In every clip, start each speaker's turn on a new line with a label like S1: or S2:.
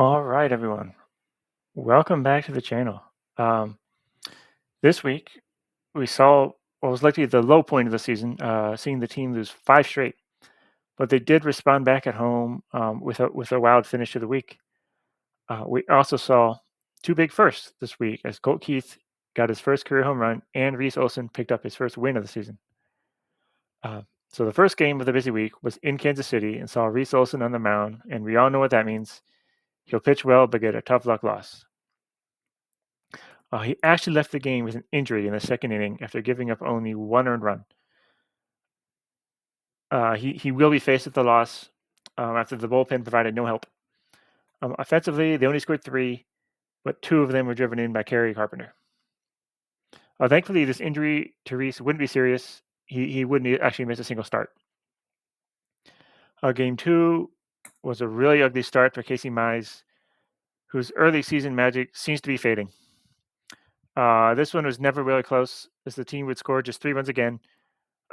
S1: All right, everyone. Welcome back to the channel. Um, this week, we saw what was likely the low point of the season, seeing the team lose five straight. But they did respond back at home with a wild finish to the week. We also saw two big firsts this week as Colt Keith got his first career home run and Reese Olson picked up his first win of the season. Uh, so the first game of the busy week was in Kansas City and saw Reese Olson on the mound, and we all know what that means. He'll pitch well but get a tough luck loss. He actually left the game with an injury in the second inning after giving up only one earned run. He will be faced with the loss after the bullpen provided no help. Offensively, they only scored three, but two of them were driven in by Kerry Carpenter. Thankfully, this injury to Reese wouldn't be serious. He wouldn't actually miss a single start. Game two was a really ugly start for Casey Mize, whose early season magic seems to be fading. This one was never really close, as the team would score just 3 runs again.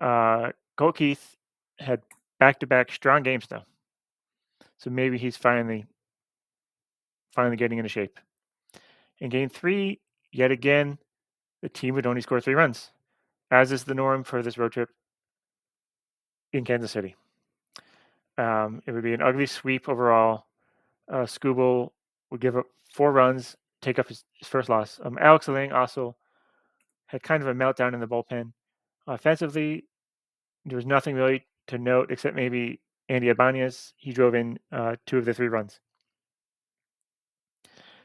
S1: Colt Keith had back-to-back strong games though, so maybe he's finally getting into shape. In game three, yet again, the team would only score 3 runs, as is the norm for this road trip in Kansas City. It would be an ugly sweep overall. Scooble would give up 4 runs, take up his first loss. Alex Lang also had kind of a meltdown in the bullpen. Offensively, there was nothing really to note except maybe Andy Ibanez. He drove in 2 of the 3 runs.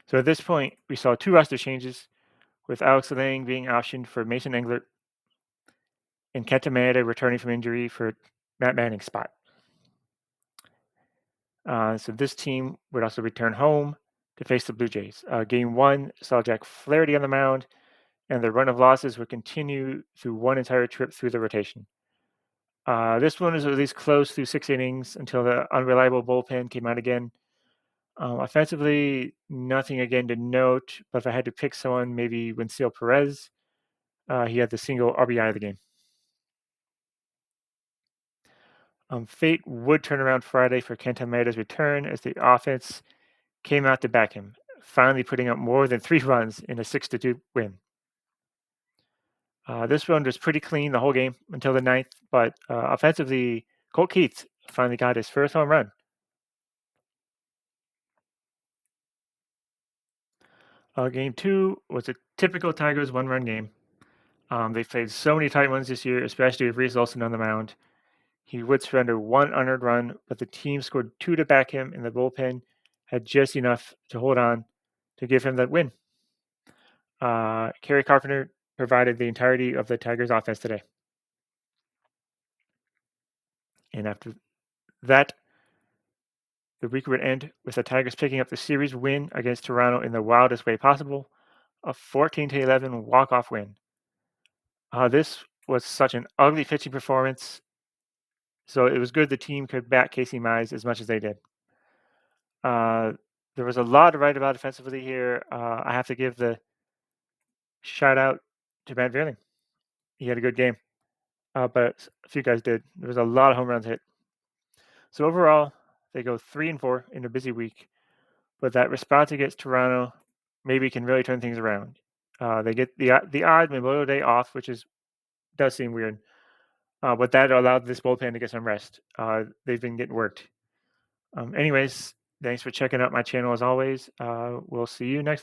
S1: So at this point, we saw 2 roster changes, with Alex Lang being optioned for Mason Englert and Kenta Maeda returning from injury for Matt Manning's spot. So this team would also return home to face the Blue Jays. Game 1 saw Jack Flaherty on the mound, and the run of losses would continue through one entire trip through the rotation. This one was at least close through 6 innings until the unreliable bullpen came out again. Offensively, nothing again to note, but if I had to pick someone, maybe Winsel Perez. He had the single RBI of the game. Fate would turn around Friday for Kenta Maeda's return as the offense came out to back him, finally putting up more than 3 runs in a 6-2 win. This run was pretty clean the whole game until the ninth, but offensively, Colt Keith finally got his first home run. Game 2 was a typical Tigers one-run game. They played so many tight ones this year, especially with Reese Olson on the mound. He would surrender 1 unearned run, but the team scored 2 to back him, and the bullpen had just enough to hold on to give him that win. Kerry Carpenter provided the entirety of the Tigers' offense today. And after that, the week would end with the Tigers picking up the series win against Toronto in the wildest way possible, a 14-11 walk-off win. This was such an ugly pitching performance, so it was good the team could back Casey Mize as much as they did. There was a lot to write about offensively here. I have to give the shout out to Matt Vierling. He had a good game, but a few guys did. There was a lot of home runs hit. So overall, they go 3-4 in a busy week, but that response against Toronto maybe can really turn things around. They get the odd Memorial Day off, which does seem weird, but that allowed this bullpen to get some rest. They've been getting worked. Anyways, thanks for checking out my channel as always. We'll see you next time.